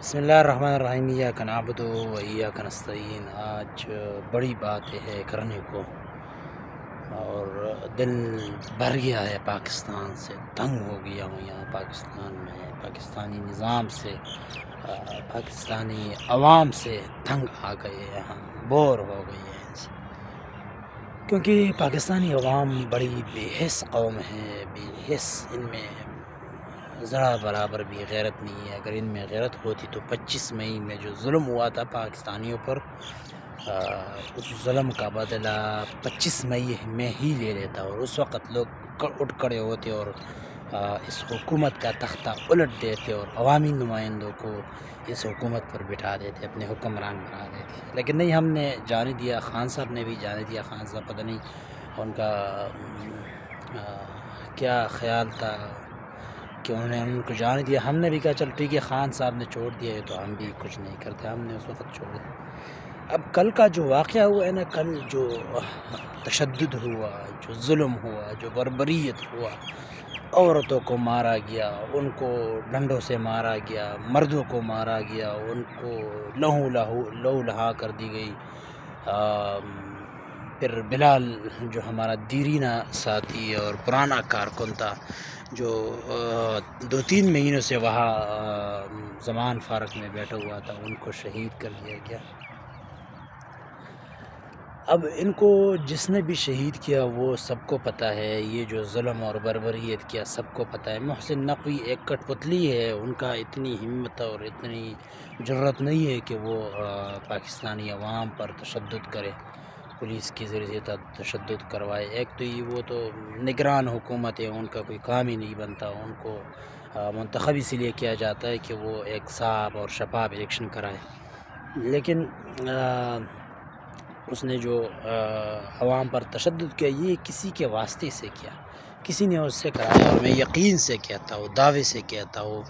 بسم اللہ الرحمن الرحیم، ایاک نعبد و ایاک نستعین۔ آج بڑی بات ہے کرنے کو، اور دل بھر گیا ہے پاکستان سے، تنگ ہو گیا ہوں یہاں پاکستان میں، پاکستانی نظام سے، پاکستانی عوام سے تنگ آ گئے ہیں، ہم بور ہو گئے ہیں ان سے، کیونکہ پاکستانی عوام بڑی بے حس قوم ہے، بے حس، ان میں ذرا برابر بھی غیرت نہیں ہے۔ اگر ان میں غیرت ہوتی تو 25 مئی میں جو ظلم ہوا تھا پاکستانیوں پر، اس ظلم کا بدلہ 25 مئی میں ہی لے لیتا، اور اس وقت لوگ اٹھ کھڑے ہوتے اور اس حکومت کا تختہ الٹ دیتے اور عوامی نمائندوں کو اس حکومت پر بٹھا دیتے، اپنے حکمران بنا دیتے۔ لیکن نہیں، ہم نے جانے دیا، خان صاحب نے بھی جانے دیا۔ خان صاحب پتہ نہیں ان کا کیا خیال تھا کہ انہوں نے ان کو جانے دیا۔ ہم نے بھی کہا چل ٹھیک ہے، خان صاحب نے چھوڑ دیا ہے تو ہم بھی کچھ نہیں کرتے، ہم نے اس وقت چھوڑا۔ اب کل کا جو واقعہ ہوا ہے نا، کل جو تشدد ہوا، جو ظلم ہوا، جو بربریت ہوا، عورتوں کو مارا گیا، ان کو ڈنڈوں سے مارا گیا، مردوں کو مارا گیا، ان کو لہو لہا کر دی گئی۔ پھر بلال جو ہمارا دیرینہ ساتھی اور پرانا کارکن تھا، جو 2-3 مہینوں سے وہاں زمان فارق میں بیٹھا ہوا تھا، ان کو شہید کر دیا گیا۔ اب ان کو جس نے بھی شہید کیا وہ سب کو پتہ ہے، یہ جو ظلم اور بربریت کیا سب کو پتہ ہے۔ محسن نقوی ایک کٹ پتلی ہے، ان کا اتنی ہمت اور اتنی جرت نہیں ہے کہ وہ پاکستانی عوام پر تشدد کرے، پولیس کے ذریعے تشدد کروائے۔ ایک تو یہ وہ تو نگران حکومت ہے، ان کا کوئی کام ہی نہیں بنتا، ان کو منتخب اس لیے کیا جاتا ہے کہ وہ ایک صاف اور شفاف الیکشن کرائے۔ لیکن اس نے جو عوام پر تشدد کیا، یہ کسی کے واسطے سے کیا، کسی نے اس سے کرایا، اور میں یقین سے کہتا ہوں، دعوے سے کہتا ہوں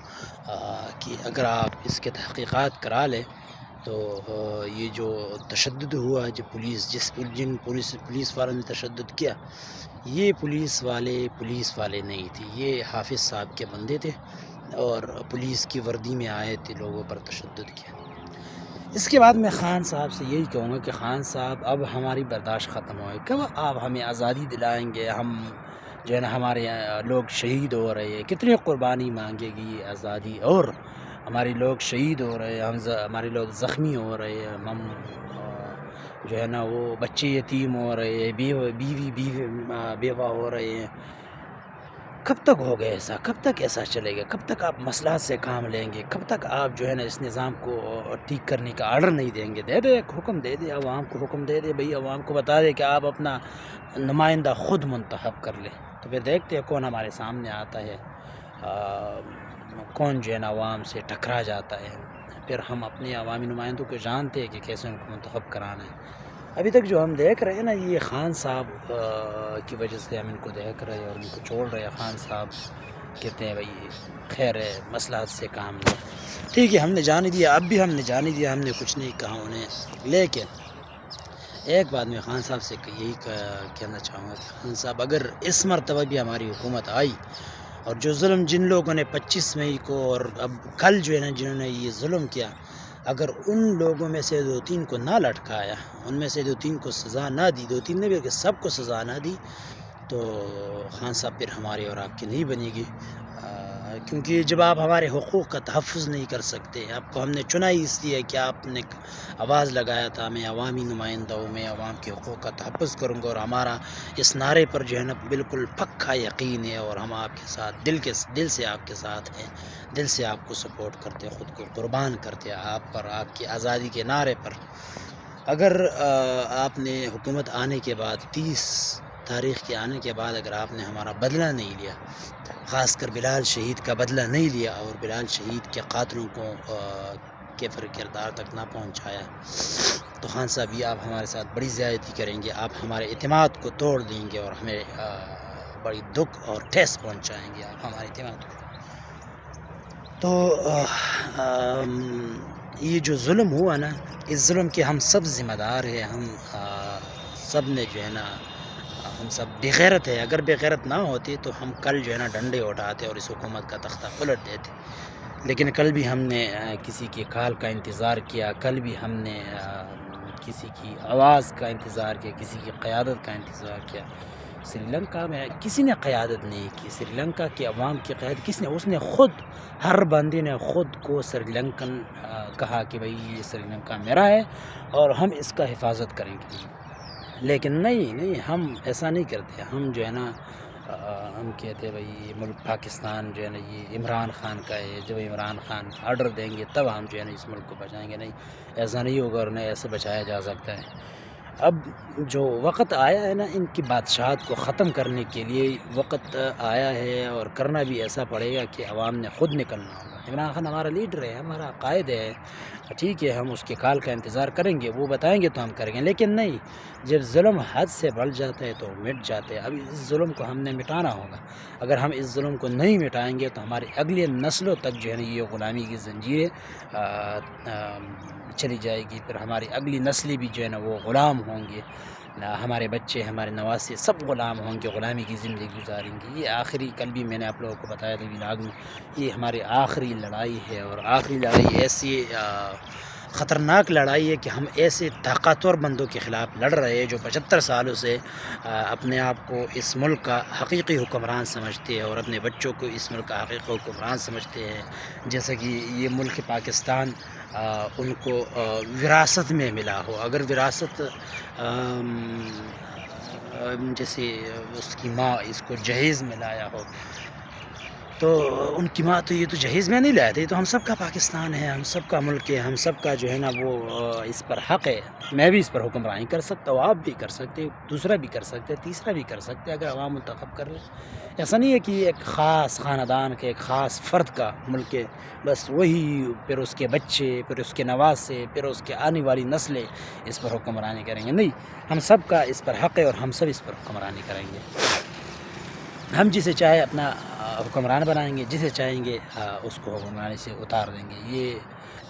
کہ اگر آپ اس کے تحقیقات کرا لیں تو یہ جو تشدد ہوا، جو پولیس والوں نے تشدد کیا، یہ پولیس والے نہیں تھے، یہ حافظ صاحب کے بندے تھے، اور پولیس کی وردی میں آئے تھے، لوگوں پر تشدد کیا۔ اس کے بعد میں خان صاحب سے یہی کہوں گا کہ خان صاحب اب ہماری برداشت ختم ہوئے، کب آپ ہمیں آزادی دلائیں گے؟ ہم جو ہے نا، ہمارے لوگ شہید ہو رہے ہیں، کتنی قربانی مانگے گی یہ آزادی؟ اور ہمارے لوگ شہید ہو رہے ہیں، ہمارے لوگ زخمی ہو رہے ہیں، ہم جو ہے نا وہ بچے یتیم ہو رہے ہیں، بیوہ ہو رہے ہیں۔ کب تک ہوگا ایسا؟ کب تک ایسا چلے گا؟ کب تک آپ مصلحت سے کام لیں گے؟ کب تک آپ جو ہے نا اس نظام کو ٹھیک کرنے کا آرڈر نہیں دیں گے؟ دے دے ایک حکم، دے دے عوام کو، حکم دے دے بھئی، عوام کو بتا دے کہ آپ اپنا نمائندہ خود منتخب کر لیں، تو پھر دیکھتے ہیں کون ہمارے سامنے آتا ہے، کون جو ہے نا عوام سے ٹکرا جاتا ہے۔ پھر ہم اپنے عوامی نمائندوں کو جانتے ہیں کہ کیسے ان کو منتخب کرانا ہے۔ ابھی تک جو ہم دیکھ رہے ہیں نا، یہ خان صاحب کی وجہ سے ہم ان کو دیکھ رہے ہیں اور ان کو چھوڑ رہے ہیں۔ خان صاحب کہتے ہیں بھئی خیر ہے، مصلحت سے کام لیں، ٹھیک ہے، ہم نے جانے دیا، اب بھی ہم نے جانے دیا، ہم نے کچھ نہیں کہا انہیں۔ لیکن ایک بات میں خان صاحب سے یہی کہنا چاہوں گا کہ خان صاحب، اگر اس مرتبہ بھی ہماری حکومت آئی اور جو ظلم جن لوگوں نے 25 مئی کو اور اب کل جو ہے نا جنہوں نے یہ ظلم کیا، اگر ان لوگوں میں سے 2-3 کو نہ لٹکایا، ان میں سے 2-3 کو سزا نہ دی، 2-3 نے بھی کہ سب کو سزا نہ دی، تو خان صاحب پھر ہمارے اور آپ کی نہیں بنے گی، کیونکہ جب آپ ہمارے حقوق کا تحفظ نہیں کر سکتے، آپ کو ہم نے چنا ہی اس لیے کہ آپ نے آواز لگایا تھا میں عوامی نمائندہ ہوں، میں عوام کے حقوق کا تحفظ کروں گا، اور ہمارا اس نعرے پر جو ہے نا بالکل پکا یقین ہے، اور ہم آپ کے ساتھ دل سے آپ کے ساتھ ہیں، دل سے آپ کو سپورٹ کرتے، خود کو قربان کرتے آپ پر، آپ کی آزادی کے نعرے پر۔ اگر آپ نے حکومت آنے کے بعد 30 تاریخ کے آنے کے بعد اگر آپ نے ہمارا بدلہ نہیں لیا، خاص کر بلال شہید کا بدلہ نہیں لیا، اور بلال شہید کے قاتلوں کو کے کردار تک نہ پہنچایا، تو خان صاحب یہ آپ ہمارے ساتھ بڑی زیادتی کریں گے، آپ ہمارے اعتماد کو توڑ دیں گے، اور ہمیں بڑی دکھ اور ٹھیس پہنچائیں گے آپ ہمارے اعتماد کو۔ تو یہ جو ظلم ہوا نا، اس ظلم کے ہم سب ذمہ دار ہیں، ہم سب نے جو ہے نا، ہم سب بغیرت ہے، اگر بغیرت نہ ہوتی تو ہم کل جو ہے نا ڈنڈے اٹھاتے اور اس حکومت کا تختہ پلٹ دیتے۔ لیکن کل بھی ہم نے کسی کے کال کا انتظار کیا، کل بھی ہم نے کسی کی آواز کا انتظار کیا، کسی کی قیادت کا انتظار کیا۔ سری لنکا میں کسی نے قیادت نہیں کی، سری لنکا کے عوام کی قیادت کس نے؟ اس نے خود، ہر بندے نے خود کو سری لنکن کہا کہ بھئی یہ سری لنکا میرا ہے اور ہم اس کا حفاظت کریں گے۔ لیکن نہیں، ہم ایسا نہیں کرتے۔ ہم جو ہے نا ہم کہتے ہیں بھئی ملک پاکستان جو ہے نا یہ عمران خان کا ہے، جب عمران خان آرڈر دیں گے تب ہم جو ہے نا اس ملک کو بچائیں گے۔ نہیں، ایسا نہیں ہوگا اور نہ ایسے بچایا جا سکتا ہے۔ اب جو وقت آیا ہے نا ان کی بادشاہت کو ختم کرنے کے لیے وقت آیا ہے، اور کرنا بھی ایسا پڑے گا کہ عوام نے خود نکلنا ہوگا۔ عمران خان ہمارا لیڈر ہے، ہمارا قائد ہے، ٹھیک ہے، ہم اس کے کال کا انتظار کریں گے، وہ بتائیں گے تو ہم کریں گے۔ لیکن نہیں، جب ظلم حد سے بڑھ جاتا ہے تو مٹ جاتے ہیں۔ اب اس ظلم کو ہم نے مٹانا ہوگا۔ اگر ہم اس ظلم کو نہیں مٹائیں گے تو ہماری اگلی نسلوں تک جو ہے نا یہ غلامی کی زنجیریں چلی جائے گی، پھر ہماری اگلی نسلیں بھی جو ہے نا وہ غلام ہوں گے، ہمارے بچے، ہمارے نواسے سب غلام ہوں گے، غلامی کی زندگی گزاریں گے۔ یہ آخری، کل بھی میں نے آپ لوگوں کو بتایا تھا ولاگ میں، یہ ہماری آخری لڑائی ہے، اور آخری لڑائی ایسی خطرناک لڑائی ہے کہ ہم ایسے طاقتور بندوں کے خلاف لڑ رہے ہیں جو 75 سالوں سے اپنے آپ کو اس ملک کا حقیقی حکمران سمجھتے ہیں، اور اپنے بچوں کو اس ملک کا حقیقی حکمران سمجھتے ہیں، جیسا کہ یہ ملک پاکستان ان کو وراثت میں ملا ہو۔ اگر وراثت جیسے اس کی ماں اس کو جہیز میں لایا ہو، تو ان کی ماں تو یہ تو جہیز میں نہیں لایا تھا، یہ تو ہم سب کا پاکستان ہے، ہم سب کا ملک ہے، ہم سب کا جو ہے نا وہ اس پر حق ہے۔ میں بھی اس پر حکمرانی کر سکتا ہوں، آپ بھی کر سکتے، دوسرا بھی کر سکتے، تیسرا بھی کر سکتے، اگر عوام منتخب کر لیں۔ ایسا نہیں ہے کہ ایک خاص خاندان کے، ایک خاص فرد کا ملک ہے، بس وہی، پھر اس کے بچے، پھر اس کے نواسے، پھر اس کے آنے والی نسلیں اس پر حکمرانی کریں گے۔ نہیں، ہم سب کا اس پر حق ہے اور ہم سب اس پر حکمرانی کریں گے۔ ہم جسے چاہے اپنا حکمران بنائیں گے، جسے چاہیں گے اس کو حکمرانی سے اتار دیں گے۔ یہ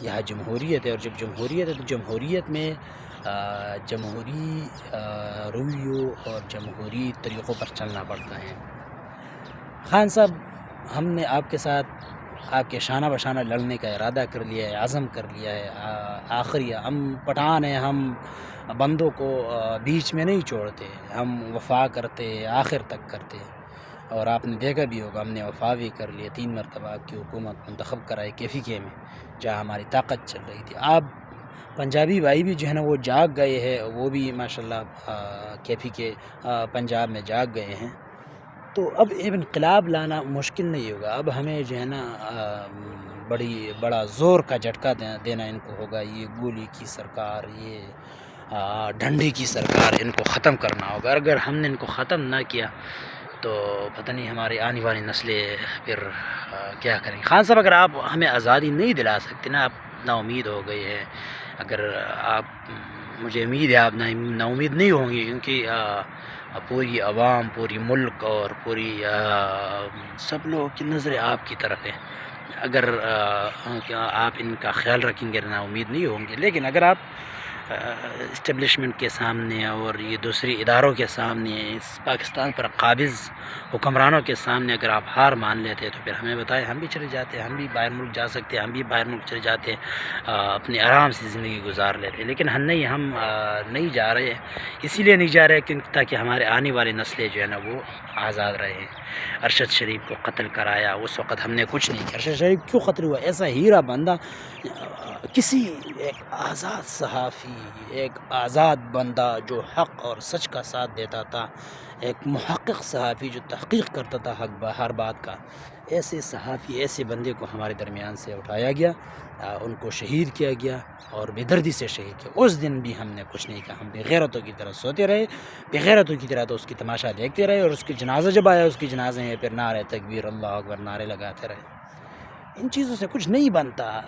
یہاں جمہوریت ہے، اور جب جمہوریت ہے تو جمہوریت میں جمہوری رویوں اور جمہوری طریقوں پر چلنا پڑتا ہے۔ خان صاحب، ہم نے آپ کے ساتھ آپ کے شانہ بشانہ لڑنے کا ارادہ کر لیا ہے، عزم کر لیا ہے۔ آخری ہم پٹھان ہیں، ہم بندوں کو بیچ میں نہیں چھوڑتے، ہم وفا کرتے، آخر تک کرتے۔ اور آپ نے دیکھا بھی ہوگا ہم نے وفا بھی کر لیا، 3 مرتبہ آپ کی حکومت منتخب کرائی KFK میں، جہاں ہماری طاقت چل رہی تھی۔ آپ پنجابی بھائی بھی جو ہے نا وہ جاگ گئے ہیں، وہ بھی ماشاءاللہ KFK پنجاب میں جاگ گئے ہیں۔ تو اب انقلاب لانا مشکل نہیں ہوگا، اب ہمیں جو ہے نا بڑا زور کا جھٹکا دینا ان کو ہوگا۔ یہ گولی کی سرکار، یہ ڈنڈے کی سرکار، ان کو ختم کرنا ہوگا۔ اگر ہم نے ان کو ختم نہ کیا تو پتہ نہیں ہماری آنے والی نسلیں پھر کیا کریں گے۔ خان صاحب، اگر آپ ہمیں آزادی نہیں دلا سکتے نا، آپ نا امید ہو گئے ہیں، اگر آپ، مجھے امید ہے آپ نا امید نہیں ہوں گے، کیونکہ پوری عوام، پوری ملک اور پوری سب لوگوں کی نظریں آپ کی طرف ہے۔ اگر آپ ان کا خیال رکھیں گے نا امید نہیں ہوں گے، لیکن اگر آپ اسٹیبلشمنٹ کے سامنے اور یہ دوسری اداروں کے سامنے، اس پاکستان پر قابض حکمرانوں کے سامنے اگر آپ ہار مان لیتے تو پھر ہمیں بتائیں، ہم بھی چلے جاتے، ہم بھی باہر ملک جا سکتے، ہم بھی باہر ملک چلے جاتے، اپنی آرام سے زندگی گزار لیتے۔ لیکن ہم نہیں جا رہے، اسی لیے نہیں جا رہے کہ تاکہ ہمارے آنے والی نسلیں جو ہے نا وہ آزاد رہیں۔ ارشد شریف کو قتل کرایا، اس وقت ہم نے کچھ نہیں کیا۔ ارشد شریف کیوں قتل ہوا؟ ایسا ہیرا بندہ، کسی ایک آزاد صحافی، ایک آزاد بندہ جو حق اور سچ کا ساتھ دیتا تھا، ایک محقق صحافی جو تحقیق کرتا تھا ہر بات کا، ایسے صحافی، ایسے بندے کو ہمارے درمیان سے اٹھایا گیا، ان کو شہید کیا گیا، اور بے دردی سے شہید کیا۔ اس دن بھی ہم نے کچھ نہیں کہا، ہم بے غیرتوں کی طرح سوتے رہے، بے غیرتوں کی طرح تو اس کی تماشا دیکھتے رہے، اور اس کی جنازہ جب آیا، اس کی جنازے میں پھر نعرے تکبیر، اللہ اکبر نعرے لگاتے رہے۔ ان چیزوں سے کچھ نہیں بنتا۔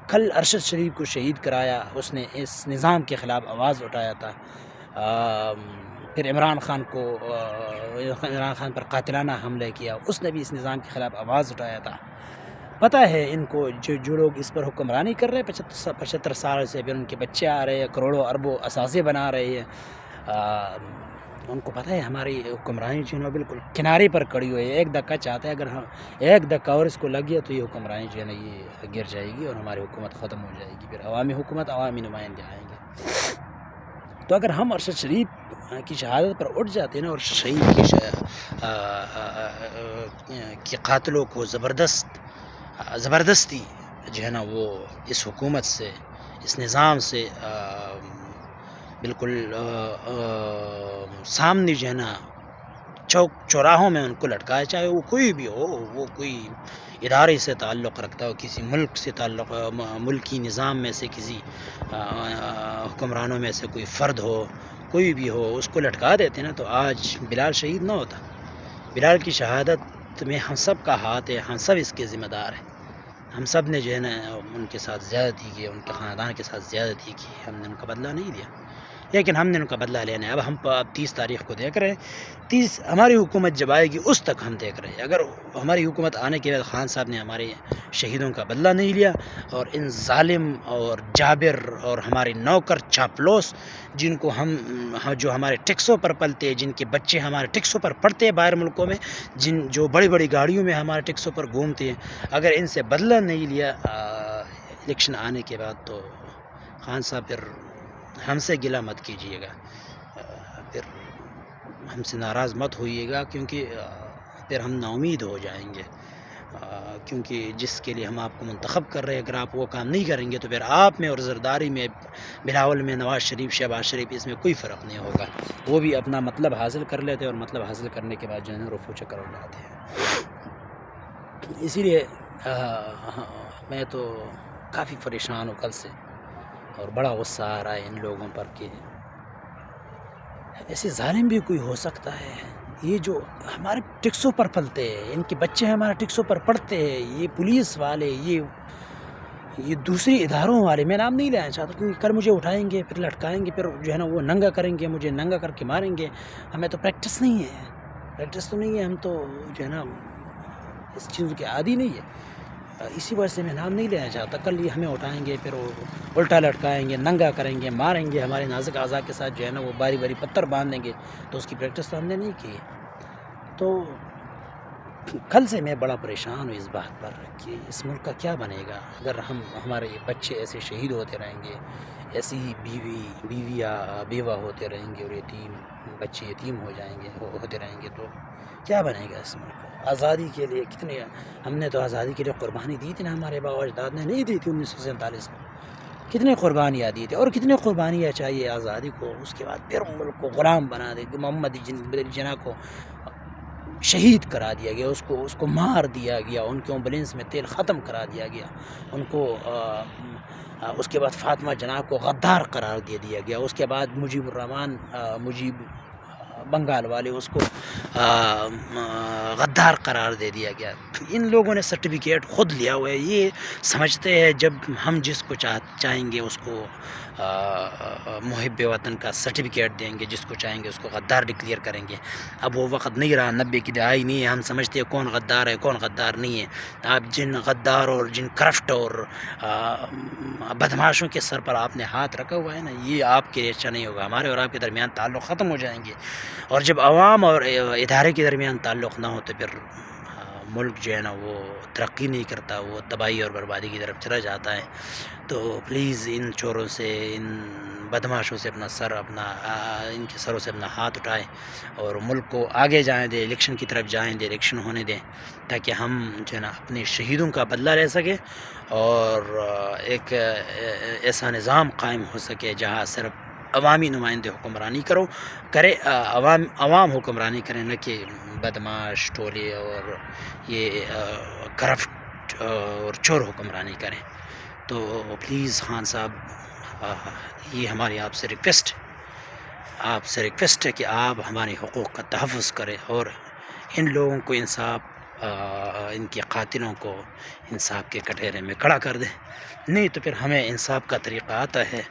کل ارشد شریف کو شہید کرایا، اس نے اس نظام کے خلاف آواز اٹھایا تھا۔ پھر عمران خان پر قاتلانہ حملہ کیا، اس نے بھی اس نظام کے خلاف آواز اٹھایا تھا۔ پتہ ہے ان کو، جو لوگ اس پر حکمرانی کر رہے ہیں 75 سال سے، پھر ان کے بچے آ رہے ہیں، کروڑوں اربوں اثاثے بنا رہے ہیں، ان کو پتہ ہے ہماری حکمرانی جو ہے نا بالکل کنارے پر کڑی ہوئی ہے، ایک دھکا چاہتا ہے، اگر ہم ایک دھکا اور اس کو لگ گیا تو یہ حکمرانی جو ہے نا یہ گر جائے گی اور ہماری حکومت ختم ہو جائے گی، پھر عوامی حکومت، عوامی نمائندے آئیں گے۔ تو اگر ہم ارشد شریف کی شہادت پر اٹھ جاتے ہیں نا، اور شہید کی قاتلوں کو زبردستی جو ہے نا وہ اس حکومت سے، اس نظام سے بالکل سامنے جو ہے نا چوک چوراہوں میں ان کو لٹکایا، چاہے وہ کوئی بھی ہو، وہ کوئی ادارے سے تعلق رکھتا ہو، کسی ملک سے تعلق، ملکی نظام میں سے کسی حکمرانوں میں سے کوئی فرد ہو، کوئی بھی ہو، اس کو لٹکا دیتے نا، تو آج بلال شہید نہ ہوتا۔ بلال کی شہادت میں ہم سب کا ہاتھ ہے، ہم سب اس کے ذمہ دار ہیں، ہم سب نے جو ہے نا ان کے ساتھ زیادتی کی، ان کے خاندان کے ساتھ زیادتی کی، ہم نے ان کا بدلہ نہیں لیا، لیکن ہم نے ان کا بدلہ لینا ہے۔ اب ہم 30 تاریخ کو دیکھ رہے ہیں، ہماری حکومت جب آئے گی اس تک ہم دیکھ رہے ہیں۔ اگر ہماری حکومت آنے کے بعد خان صاحب نے ہمارے شہیدوں کا بدلہ نہیں لیا، اور ان ظالم اور جابر اور ہمارے نوکر چاپلوس جن کو جو ہمارے ٹیکسوں پر پلتے ہیں، جن کے بچے ہمارے ٹیکسوں پر پڑھتے ہیں باہر ملکوں میں، جو بڑی بڑی گاڑیوں میں ہمارے ٹیکسوں پر گھومتے ہیں، اگر ان سے بدلہ نہیں لیا الیکشن آنے کے بعد، تو خان صاحب پھر ہم سے گلہ مت کیجیے گا، پھر ہم سے ناراض مت ہوئیے گا، کیونکہ پھر ہم نا امید ہو جائیں گے، کیونکہ جس کے لیے ہم آپ کو منتخب کر رہے ہیں، اگر آپ وہ کام نہیں کریں گے تو پھر آپ میں اور زرداری میں، بلاول میں، نواز شریف، شہباز شریف، اس میں کوئی فرق نہیں ہوگا، وہ بھی اپنا مطلب حاصل کر لیتے اور مطلب حاصل کرنے کے بعد جو ہے نا رفو چکر ہو جاتے ہیں۔ اسی لیے میں تو کافی پریشان ہوں کل سے، اور بڑا غصہ آ رہا ہے ان لوگوں پر کہ ایسے ظالم بھی کوئی ہو سکتا ہے؟ یہ جو ہمارے ٹیکسوں پر پلتے ہیں، ان کے بچے ہمارے ٹیکسوں پر پڑھتے ہیں، یہ پولیس والے، یہ دوسری اداروں والے، میں نام نہیں لینا چاہتا کیونکہ کل مجھے اٹھائیں گے، پھر لٹکائیں گے، پھر جو ہے نا وہ ننگا کریں گے، مجھے ننگا کر کے ماریں گے۔ ہمیں تو پریکٹس نہیں ہے، ہم تو جو ہے نا اس چیز کے عادی نہیں ہے، اسی وجہ سے میں نام نہیں لینا چاہتا۔ کل یہ ہمیں اٹھائیں گے، پھر الٹا لٹکائیں گے، ننگا کریں گے، ماریں گے، ہمارے نازک اعضاء کے ساتھ جو ہے نا وہ باری باری پتھر باندھ دیں گے، تو اس کی پریکٹس تو ہم نے نہیں کی۔ تو کل سے میں بڑا پریشان ہوں اس بات پر کہ اس ملک کا کیا بنے گا اگر ہمارے بچے ایسے شہید ہوتے رہیں گے، ایسی ہی بیویاں بیوہ ہوتے رہیں گے، اور بچے یتیم ہوتے رہیں گے، تو کیا بنے گا اس ملک کا؟ آزادی کے لیے ہم نے تو آزادی کے لیے قربانی دی تھی نا، ہمارے باپ و اجداد نے نہیں دی تھی 1947 میں، کتنے قربانیاں دی تھی، اور کتنے قربانیاں چاہیے آزادی کو۔ اس کے بعد پھر ملک کو غلام بنا دے، محمد جناح کو شہید کرا دیا گیا، اس کو مار دیا گیا، ان کے ایمبولینس میں تیل ختم کرا دیا گیا، ان کو اس کے بعد فاطمہ جناح کو غدار قرار دے دیا گیا، اس کے بعد مجیب بنگال والے اس کو غدار قرار دے دیا گیا۔ ان لوگوں نے سرٹیفکیٹ خود لیا ہوا ہے، یہ سمجھتے ہیں جب ہم جس کو چاہیں گے اس کو محب وطن کا سرٹیفکیٹ دیں گے، جس کو چاہیں گے اس کو غدار ڈکلیئر کریں گے۔ اب وہ وقت نہیں رہا، 90 کی دہائی نہیں ہے، ہم سمجھتے ہیں کون غدار ہے کون غدار نہیں ہے۔ آپ جن غدار اور جن کرپٹ اور بدماشوں کے سر پر آپ نے ہاتھ رکھا ہوا ہے نا، یہ آپ کے لیے اچھا نہیں ہوگا، ہمارے اور آپ کے درمیان تعلق ختم ہو جائیں گے، اور جب عوام اور ادارے کے درمیان تعلق نہ ہو تو پھر ملک جو ہے نا وہ ترقی نہیں کرتا، وہ تباہی اور بربادی کی طرف چلا جاتا ہے۔ تو پلیز ان چوروں سے، ان بدماشوں سے ان کے سروں سے اپنا ہاتھ اٹھائیں، اور ملک کو آگے جائیں دیں، الیکشن کی طرف جائیں دیں، الیکشن ہونے دیں، تاکہ ہم جو ہے نا اپنے شہیدوں کا بدلہ لے سکیں، اور ایک ایسا نظام قائم ہو سکے جہاں صرف عوامی نمائندے حکمرانی کرے، عوام حکمرانی کریں، نہ کہ بدماش ٹولے اور یہ کرپٹ اور چور حکمرانی کریں۔ تو پلیز خان صاحب، یہ ہماری آپ سے ریکویسٹ ہے کہ آپ ہمارے حقوق کا تحفظ کریں، اور ان لوگوں کو انصاف، ان کے قاتلوں کو انصاف کے کٹہرے میں کھڑا کر دیں، نہیں تو پھر ہمیں انصاف کا طریقہ آتا ہے،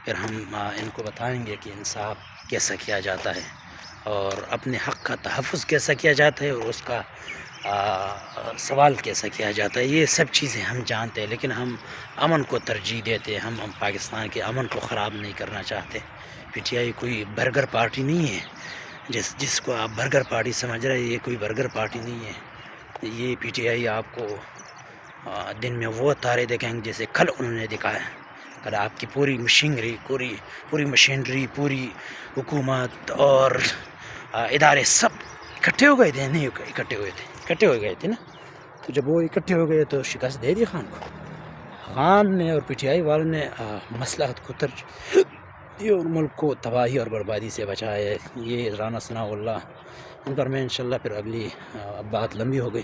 پھر ہم ان کو بتائیں گے کہ انصاف کیسا کیا جاتا ہے، اور اپنے حق کا تحفظ کیسا کیا جاتا ہے، اور اس کا سوال کیسا کیا جاتا ہے۔ یہ سب چیزیں ہم جانتے ہیں، لیکن ہم امن کو ترجیح دیتے ہیں، ہم پاکستان کے امن کو خراب نہیں کرنا چاہتے۔ پی ٹی آئی کوئی برگر پارٹی نہیں ہے، جس کو آپ برگر پارٹی سمجھ رہے ہیں، یہ کوئی برگر پارٹی نہیں ہے. یہ پی ٹی آئی آپ کو دن میں وہ تارے دکھائیں گے جیسے کل انہوں نے دکھایا. کل آپ کی پوری مشینری، پوری مشینری، پوری حکومت اور ادارے سب اکٹھے ہو گئے تھے. نہیں اکٹھے ہو گئے تھے نا. تو جب وہ اکٹھے ہو گئے تو شکست دے دی خان کو. خان نے اور پی ٹی آئی والوں نے مصلحت کو ترجیح دی اور ملک کو تباہی اور بربادی سے بچایا. یہ رانا ثناء اللہ، ان پر میں انشاءاللہ پھر اگلی بات لمبی ہو گئی،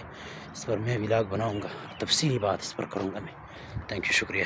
اس پر میں ولاگ بناؤں گا، تفصیلی بات اس پر کروں گا میں. تھینک یو، شکریہ.